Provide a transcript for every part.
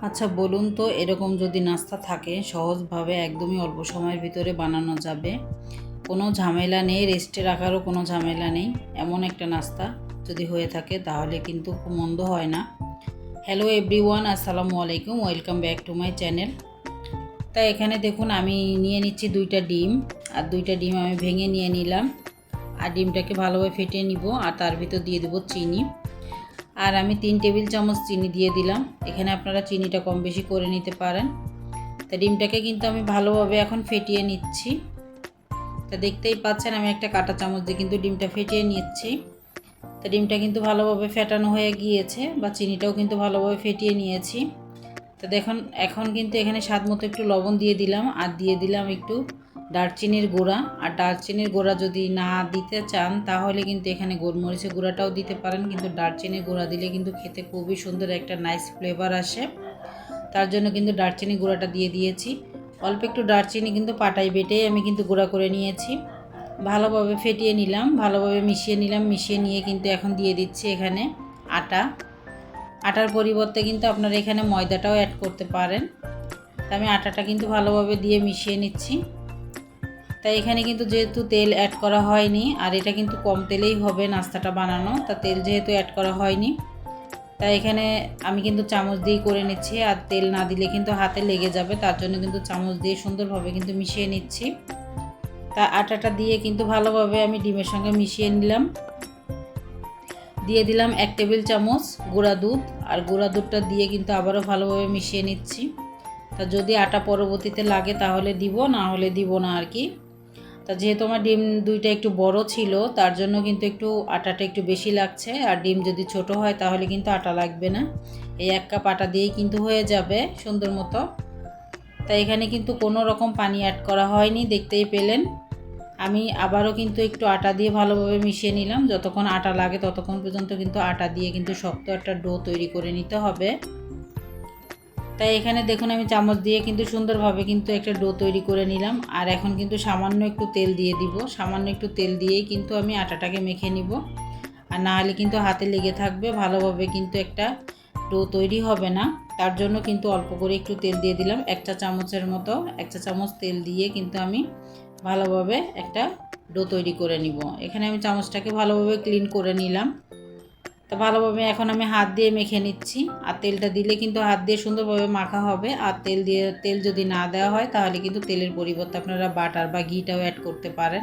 আচ্ছা বলুন তো, এরকম যদি নাস্তা থাকে সহজভাবে একদমই অল্প সময়ের ভিতরে বানানো যাবে, কোনো ঝামেলা নেই, রেস্টে রাখারও কোনো ঝামেলা নেই, এমন একটা নাস্তা যদি হয়ে থাকে তাহলে কিন্তু খুব মন্দ হয় না। হ্যালো এভরিওয়ান, আসসালামু আলাইকুম, welcome back to my channel. তাই এখানে দেখুন আমি নিয়ে নিচ্ছি 2টা ডিম, আর 2টা ডিম আমি ভেঙে নিয়ে নিলাম। আর ডিমটাকে ভালোভাবে ফেটিয়ে নিব, আর তার ভিতর দিয়ে দেবো চিনি। আর আমি 3 টেবিল চামচ চিনি দিয়ে দিলাম। এখানে আপনারা চিনিটা কম বেশি করে নিতে পারেন। তা ডিমটাকে কিন্তু আমি ভালোভাবে এখন ফেটিয়ে নিচ্ছি। তা দেখতেই পাচ্ছেন আমি একটা কাঁটা চামচ দিয়ে কিন্তু ডিমটা ফেটিয়ে নিচ্ছি। তা ডিমটা কিন্তু ভালোভাবে ফেটানো হয়ে গিয়েছে, বা চিনিটাও কিন্তু ভালোভাবে ফেটিয়ে নিয়েছি। তো দেখুন এখন কিন্তু এখানে স্বাদ মতো একটু লবণ দিয়ে দিলাম, আর দিয়ে দিলাম একটু দারচিনির গুঁড়া। আর দারচিনির গুঁড়া যদি না দিতে চান তাহলে কিন্তু এখানে গোলমরিচের গুঁড়াটাও দিতে পারেন, কিন্তু দারচিনির গুঁড়া দিলে কিন্তু খেতে খুবই সুন্দর একটা নাইস ফ্লেভার আসে। তার জন্য কিন্তু দারচিনি গুঁড়াটা দিয়ে দিয়েছি। অল্প একটু দারচিনি কিন্তু পাটায় বেটেই আমি কিন্তু গুঁড়া করে নিয়েছি। ভালোভাবে ফেটিয়ে নিলাম, ভালোভাবে মিশিয়ে নিলাম। মিশিয়ে নিয়ে কিন্তু এখন দিয়ে দিচ্ছি এখানে আটা। আটার পরিবর্তে কিন্তু আপনারা এখানে ময়দাটাও অ্যাড করতে পারেন। তা আমি আটাটা কিন্তু ভালোভাবে দিয়ে মিশিয়ে নিচ্ছি। তাই এখানে কিন্তু যেহেতু তেল অ্যাড করা হয়নি, আর এটা কিন্তু কম তেলেই হবে নাস্তাটা বানানো, তা তেল যেহেতু অ্যাড করা হয়নি, তাই এখানে আমি কিন্তু চামচ দিয়েই করে নিচ্ছি। আর তেল না দিলে কিন্তু হাতে লেগে যাবে, তার জন্য কিন্তু চামচ দিয়ে সুন্দরভাবে কিন্তু মিশিয়ে নিচ্ছি। তা আটাটা দিয়ে কিন্তু ভালোভাবে আমি ডিমের সঙ্গে মিশিয়ে নিলাম। দিয়ে দিলাম 1 টেবিল চামচ গুঁড়া দুধ, আর গুঁড়া দুধটা দিয়ে কিন্তু আবারও ভালোভাবে মিশিয়ে নিচ্ছি। তা যদি আটা পরবর্তীতে লাগে তাহলে দিব, না হলে দিব না আর কি। তা যেহেতু আমার ডিম 2টা একটু বড় ছিল, তার জন্য কিন্তু একটু আটাটা একটু বেশি লাগছে। আর ডিম যদি ছোট হয় তাহলে কিন্তু আটা লাগবে না। এই 1 কাপ আটা দিয়েই কিন্তু হয়ে যাবে সুন্দর মতো। তাই এখানে কিন্তু কোনো রকম পানি অ্যাড করা হয়নি, দেখতেই পেলেন। আমি আবারও কিন্তু একটু আটা দিয়ে ভালোভাবে মিশিয়ে নিলাম। যতক্ষণ আটা লাগে ততক্ষণ পর্যন্ত কিন্তু আটা দিয়ে কিন্তু শক্ত একটা ডো তৈরি করে নিতে হবে। তাই এখানে দেখুন আমি চামচ দিয়ে কিন্তু সুন্দরভাবে কিন্তু একটা ডো তৈরি করে নিলাম। আর এখন কিন্তু সামান্য একটু তেল দিয়ে দিব। সামান্য একটু তেল দিয়েই কিন্তু আমি আটাটাকে মেখে নিব, আর না হলে কিন্তু হাতে লেগে থাকবে, ভালোভাবে কিন্তু একটা ডো তৈরি হবে না। তার জন্য কিন্তু অল্প করে একটু তেল দিয়ে দিলাম, 1 চা চামচের মতো। 1 চা চামচ তেল দিয়ে কিন্তু আমি ভালোভাবে একটা ডো তৈরি করে নিব। এখানে আমি চামচটাকে ভালোভাবে ক্লিন করে নিলাম। তো ভালোভাবে এখন আমি হাত দিয়ে মেখে নিচ্ছি। আর তেলটা দিলে কিন্তু হাত দিয়ে সুন্দরভাবে মাখা হবে। আর তেল যদি না দেওয়া হয় তাহলে কিন্তু তেলের পরিবর্তে আপনারা বাটার বা ঘিটাও অ্যাড করতে পারেন।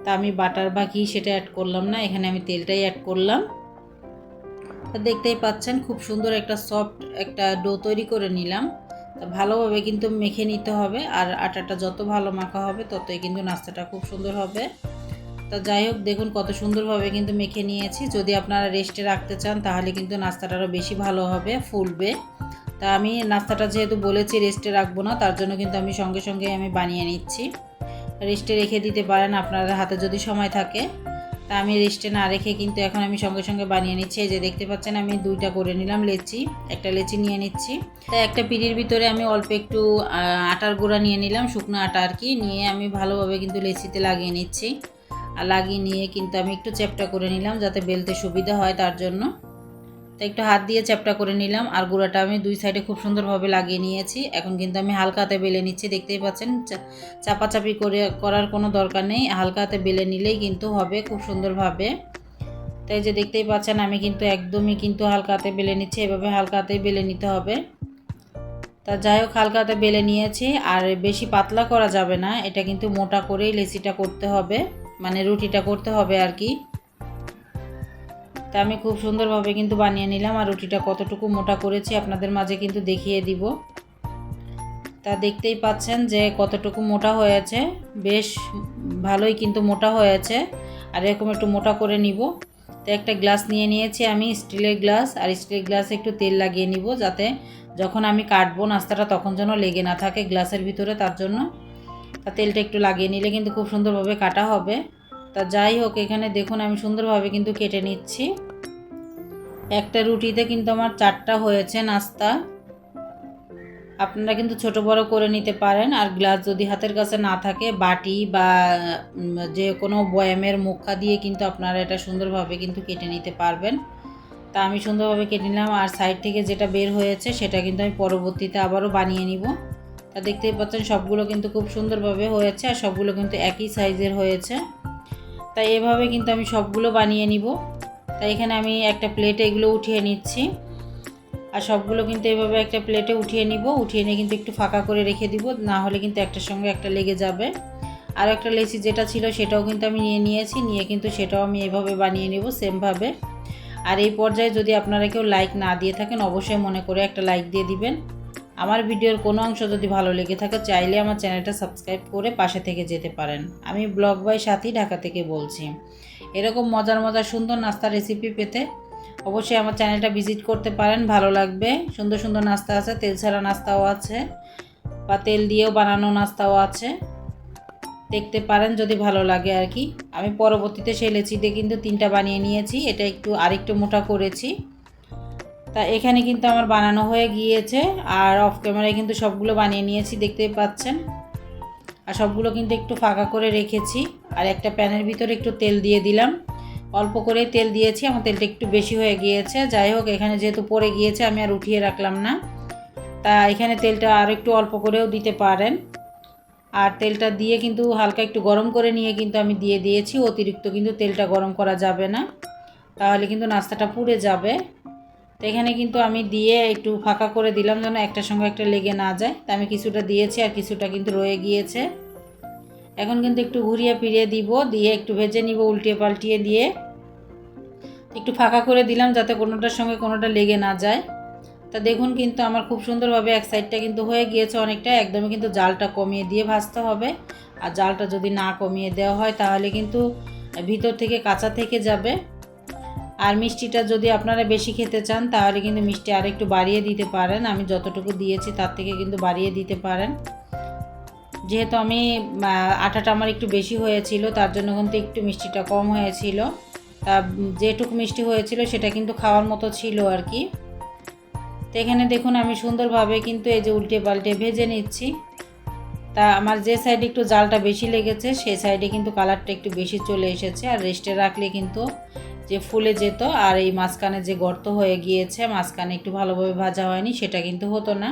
তা আমি বাটার বা ঘি সেটা অ্যাড করলাম না, এখানে আমি তেলটাই অ্যাড করলাম। তো দেখতেই পাচ্ছেন খুব সুন্দর একটা সফট একটা ডো তৈরি করে নিলাম। তা ভালোভাবে কিন্তু মেখে নিতে হবে, আর আটাটা যত ভালো মাখা হবে ততই কিন্তু নাস্তাটা খুব সুন্দর হবে। তা যাই হোক, দেখুন কত সুন্দরভাবে কিন্তু মেখে নিয়েছি। যদি আপনারা রেস্টে রাখতে চান তাহলে কিন্তু নাস্তাটা আরও বেশি ভালো হবে, ফুলবে। তা আমি নাস্তাটা যেহেতু বলেছি রেস্টে রাখবো না, তার জন্য কিন্তু আমি সঙ্গে সঙ্গে আমি বানিয়ে নিচ্ছি। রেস্টে রেখে দিতে পারেন আপনাদের হাতে যদি সময় থাকে। তা আমি রেস্টে না রেখে কিন্তু এখন আমি সঙ্গে সঙ্গে বানিয়ে নিচ্ছি। এই যে দেখতে পাচ্ছেন আমি 2টা করে নিলাম লেচি, একটা লেচি নিয়ে নিচ্ছি। তাই একটা পিঁড়ির ভিতরে আমি অল্প একটু আটার গুঁড়া নিয়ে নিলাম, শুকনো আটা আর কি, নিয়ে আমি ভালোভাবে কিন্তু লেচিতে লাগিয়ে নিচ্ছি। আর লাগিয়ে নিয়ে কিন্তু আমি একটু চ্যাপটা করে নিলাম যাতে বেলতে সুবিধা হয়, তার জন্য। তো একটু হাত দিয়ে চ্যাপটা করে নিলাম। আর গুঁড়াটা আমি 2 সাইডে খুব সুন্দরভাবে লাগিয়ে নিয়েছি। এখন কিন্তু আমি হালকা হাতে বেলে নিচ্ছি, দেখতেই পাচ্ছেন। চাপাচাপি করার কোনো দরকার নেই, হালকা হাতে বেলে নিলেই কিন্তু হবে খুব সুন্দরভাবে। তাই যে দেখতেই পাচ্ছেন আমি কিন্তু একদমই কিন্তু হালকা হাতে বেলে নিচ্ছি, এভাবে হালকা হাতেই বেলে নিতে হবে। তা যাই হোক, হালকা হাতে বেলে নিয়েছি। আর বেশি পাতলা করা যাবে না, এটা কিন্তু মোটা করেই লেচিটা করতে হবে, মানে রুটিটা করতে হবে আর কি। তা আমি খুব সুন্দরভাবে কিন্তু বানিয়ে নিলাম। আর রুটিটা কতটুকু মোটা করেছি আপনাদের মাঝে কিন্তু দেখিয়ে দিব। তা দেখতেই পাচ্ছেন যে কতটুকু মোটা হয়েছে, বেশ ভালোই কিন্তু মোটা হয়েছে। আর এরকম একটু মোটা করে নিব। তো একটা গ্লাস নিয়ে নিয়েছি আমি, স্টিলের গ্লাস। আর স্টিলের গ্লাসে একটু তেল লাগিয়ে নিব, যাতে যখন আমি কাটবো নাস্তাটা তখন যেন লেগে না থাকে গ্লাসের ভিতরে, তার জন্য। তা তেলটা একটু লাগিয়ে নিলে কিন্তু খুব সুন্দরভাবে কাটা হবে। তা যাই হোক, এখানে দেখুন আমি সুন্দরভাবে কিন্তু কেটে নিচ্ছি। একটা রুটিতে কিন্তু আমার 4টা হয়েছে নাস্তা। আপনারা কিন্তু ছোট বড় করে নিতে পারেন। আর গ্লাস যদি হাতের কাছে না থাকে, বাটি বা যে কোনো বয়ামের মুখা দিয়ে কিন্তু আপনারা এটা সুন্দরভাবে কিন্তু কেটে নিতে পারবেন। তা আমি সুন্দরভাবে কেটে নিলাম। আর সাইড থেকে যেটা বের হয়েছে সেটা কিন্তু আমি পরবর্তীতে আবারও বানিয়ে নিব। তা দেখতেই পাচ্ছেন সবগুলো কিন্তু খুব সুন্দরভাবে হয়েছে আর সবগুলো কিন্তু একই সাইজের হয়েছে। তাই এভাবে কিন্তু আমি সবগুলো বানিয়ে নিব। তাই এখানে আমি একটা প্লেটে এগুলো উঠিয়ে নিচ্ছি। আর সবগুলো কিন্তু এভাবে একটা প্লেটে উঠিয়ে নিব। উঠিয়ে নিয়ে কিন্তু একটু ফাঁকা করে রেখে দিব, না হলে কিন্তু একটার সঙ্গে একটা লেগে যাবে। আর একটা লেচি যেটা ছিল সেটাও কিন্তু আমি নিয়েছি, নিয়ে কিন্তু সেটাও আমি এভাবে বানিয়ে নেব সেমভাবে। আর এই পর্যায়ে যদি আপনারা কেউ লাইক না দিয়ে থাকেন অবশ্যই মনে করে একটা লাইক দিয়ে দিবেন। আমার ভিডিওর কোনো অংশ যদি ভালো লেগে থাকে চাইলে আমার চ্যানেলটা সাবস্ক্রাইব করে পাশে থেকে যেতে পারেন। আমি ব্লগ বাই সাথী ঢাকা থেকে বলছি। এরকম মজার মজার সুন্দর নাস্তা রেসিপি পেতে অবশ্যই আমার চ্যানেলটা ভিজিট করতে পারেন, ভালো লাগবে। সুন্দর সুন্দর নাস্তা আছে, তেল ছাড়া নাস্তাও আছে বা তেল দিয়েও বানানো নাস্তাও আছে, দেখতে পারেন যদি ভালো লাগে আর কি। আমি পরবর্তীতে সেই লেচি দিয়ে কিন্তু 3টা বানিয়ে নিয়েছি, এটা একটু আরেকটু মোটা করেছি। তা এখানে কিন্তু আমার বানানো হয়ে গিয়েছে আর অফ ক্যামেরায় কিন্তু সবগুলো বানিয়ে নিয়েছি, দেখতেই পাচ্ছেন। আর সবগুলো কিন্তু একটু ফাঁকা করে রেখেছি। আর একটা প্যানের ভিতরে একটু তেল দিয়ে দিলাম, অল্প করে তেল দিয়েছি, আমার তেলটা একটু বেশি হয়ে গিয়েছে। যাই হোক, এখানে যেহেতু পড়ে গিয়েছে আমি আর উঠিয়ে রাখলাম না। তা এখানে তেলটা আর একটু অল্প করেও দিতে পারেন। আর তেলটা দিয়ে কিন্তু হালকা একটু গরম করে নিয়ে কিন্তু আমি দিয়ে দিয়েছি। অতিরিক্ত কিন্তু তেলটা গরম করা যাবে না, তাহলে কিন্তু নাস্তাটা পুড়ে যাবে। তো এখানে কিন্তু আমি দিয়ে একটু ফাঁকা করে দিলাম যেন একটার সঙ্গে একটা লেগে না যায়। তা আমি কিছুটা দিয়েছি আর কিছুটা কিন্তু রয়ে গিয়েছে। এখন কিন্তু একটু ঘুরিয়ে ফিরিয়ে দিব, দিয়ে একটু ভেজে নিব উল্টিয়ে পাল্টিয়ে দিয়ে। একটু ফাঁকা করে দিলাম যাতে কোনোটার সঙ্গে কোনোটা লেগে না যায়। তা দেখুন কিন্তু আমার খুব সুন্দরভাবে এক সাইডটা কিন্তু হয়ে গিয়েছে অনেকটা। একদমই কিন্তু জালটা কমিয়ে দিয়ে ভাজতে হবে। আর জালটা যদি না কমিয়ে দেওয়া হয় তাহলে কিন্তু ভিতর থেকে কাঁচা থেকে যাবে। আর মিষ্টিটা যদি আপনারা বেশি খেতে চান তাহলে কিন্তু মিষ্টি আর একটু বাড়িয়ে দিতে পারেন। আমি যতটুকু দিয়েছি তার থেকে কিন্তু বাড়িয়ে দিতে পারেন। যেহেতু আমি আটাটা আমার একটু বেশি হয়েছিল তার জন্য কিন্তু একটু মিষ্টিটা কম হয়েছিল। তা যেটুকু মিষ্টি হয়েছিল সেটা কিন্তু খাওয়ার মতো ছিল আর কি। তো এখানে দেখুন আমি সুন্দরভাবে কিন্তু এই যে উল্টে পাল্টে ভেজে নিচ্ছি। তা আমার যে সাইডে একটু জালটা বেশি লেগেছে সেই সাইডে কিন্তু কালারটা একটু বেশি চলে এসেছে। আর রেস্টে রাখলে কিন্তু যে ফুলে যেত, আর এই মাঝখানে যে গর্ত হয়ে গিয়েছে, মাঝখানে একটু ভালোভাবে ভাজা হয়নি, সেটা কিন্তু হতো না।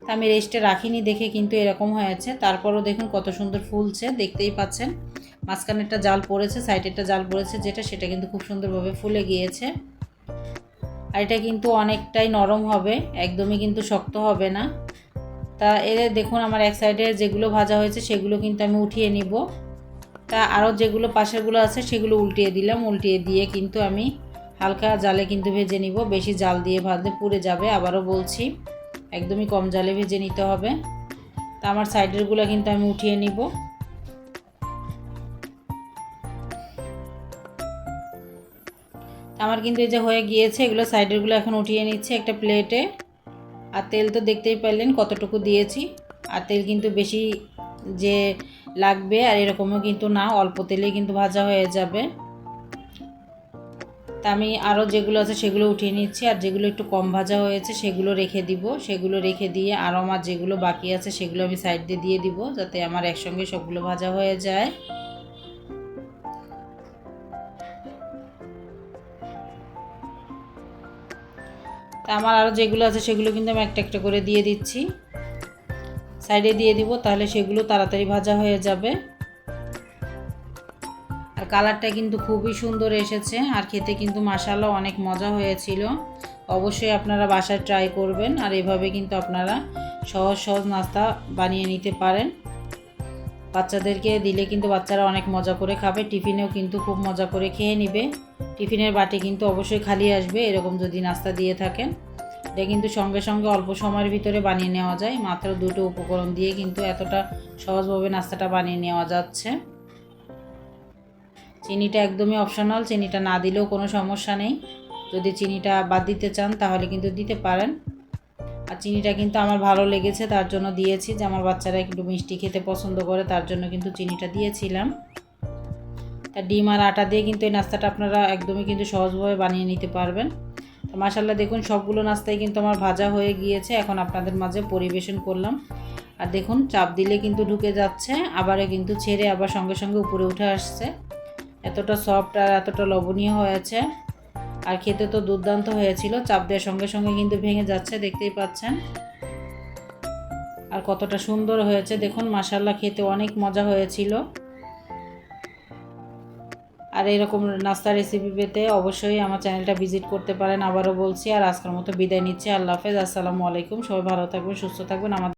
তা আমি রেস্টে রাখিনি দেখে কিন্তু এরকম হয়েছে। তারপরও দেখুন কত সুন্দর ফুলছে, দেখতেই পাচ্ছেন। মাঝখানে একটা জাল পড়েছে, সাইডে একটা জাল পড়েছে যেটা, সেটা কিন্তু খুব সুন্দরভাবে ফুলে গিয়েছে। আর এটা কিন্তু অনেকটাই নরম হবে, একদমই কিন্তু শক্ত হবে না। তা এর দেখুন আমার এক সাইডে যেগুলো ভাজা হয়েছে সেগুলো কিন্তু আমি উঠিয়ে নিব। তা আরও যেগুলো পাশেরগুলো আছে সেগুলো উল্টিয়ে দিলাম। উল্টিয়ে দিয়ে কিন্তু আমি হালকা জালে কিন্তু ভেজে নিব, বেশি জাল দিয়ে ভাজলে পুড়ে যাবে। আবারও বলছি, একদমই কম জালে ভেজে নিতে হবে। তা আমার সাইডেরগুলো কিন্তু আমি উঠিয়ে নিব। আমার কিন্তু এই যে হয়ে গিয়েছে, এগুলো সাইডেরগুলো এখন উঠিয়ে নিচ্ছে একটা প্লেটে। আর তেল তো দেখতেই পেলেন কতটুকু দিয়েছি। আর তেল কিন্তু বেশি যে লাগবে আর এরকমও কিন্তু না, অল্প তেলেই কিন্তু ভাজা হয়ে যাবে। তা আমি আরও যেগুলো আছে সেগুলো উঠিয়ে নিচ্ছি, আর যেগুলো একটু কম ভাজা হয়েছে সেগুলো রেখে দিব। সেগুলো রেখে দিয়ে আরও আমার যেগুলো বাকি আছে সেগুলো আমি সাইড দিয়ে দিব, যাতে আমার একসঙ্গে সবগুলো ভাজা হয়ে যায়। তা আমার আরও যেগুলো আছে সেগুলো কিন্তু আমি একটা একটা করে দিয়ে দিচ্ছি, সাইডে দিয়ে দিব, তাহলে সেগুলো তাড়াতাড়ি ভাজা হয়ে যাবে। আর কালারটা কিন্তু খুবই সুন্দর এসেছে, আর খেতে কিন্তু মাশাআল্লাহ অনেক মজা হয়েছিল। অবশ্যই আপনারা বাসায় ট্রাই করবেন, আর এভাবে কিন্তু আপনারা সহজ সহজ নাস্তা বানিয়ে নিতে পারেন। বাচ্চাদেরকে দিলে কিন্তু বাচ্চারা অনেক মজা করে খাবে, টিফিনেও কিন্তু খুব মজা করে খেয়ে নেবে। টিফিনের বাটি কিন্তু অবশ্যই খালি আসবে এরকম যদি নাস্তা দিয়ে থাকেন। এটা কিন্তু সঙ্গে সঙ্গে অল্প সময়ের ভিতরে বানিয়ে নেওয়া যায়, মাত্র 2টো উপকরণ দিয়ে কিন্তু এতটা সহজভাবে নাস্তাটা বানিয়ে নেওয়া যাচ্ছে। চিনিটা একদমই অপশনাল, চিনিটা না দিলেও কোনো সমস্যা নেই। যদি চিনিটা বাদ দিতে চান তাহলে কিন্তু দিতে পারেন। আর চিনিটা কিন্তু আমার ভালো লেগেছে তার জন্য দিয়েছি, যে আমার বাচ্চারা একটু মিষ্টি খেতে পছন্দ করে তার জন্য কিন্তু চিনিটা দিয়েছিলাম। তা ডিম আর আটা দিয়ে কিন্তু এই নাস্তাটা আপনারা একদমই কিন্তু সহজভাবে বানিয়ে নিতে পারবেন। তো মাশাআল্লাহ দেখুন সবগুলো নাস্তাই কিন্তু আমার ভাজা হয়ে গিয়েছে, এখন আপনাদের মাঝে পরিবেশন করলাম। আর দেখুন চাপ দিলে কিন্তু ঢুকে যাচ্ছে, আবারও কিন্তু ছেড়ে আবার সঙ্গে সঙ্গে উপরে উঠে আসছে। এতটা সফট আর এতটা লবণীয় হয়েছে। আর খেতে তো দুর্দান্ত হয়েছিল, চাপ দেওয়ার সঙ্গে সঙ্গে কিন্তু ভেঙে যাচ্ছে, দেখতেই পাচ্ছেন। আর কতটা সুন্দর হয়েছে দেখুন, মাশাআল্লাহ খেতে অনেক মজা হয়েছিল। আর এরকম নাস্তা রেসিপি পেতে অবশ্যই আমার চ্যানেলটা ভিজিট করতে পারেন, আবারও বলছি। আর আজকের মতো বিদায় নিচ্ছি, আল্লাহ হাফেজ, আসসালামু আলাইকুম। সবাই ভালো থাকবেন, সুস্থ থাকবেন।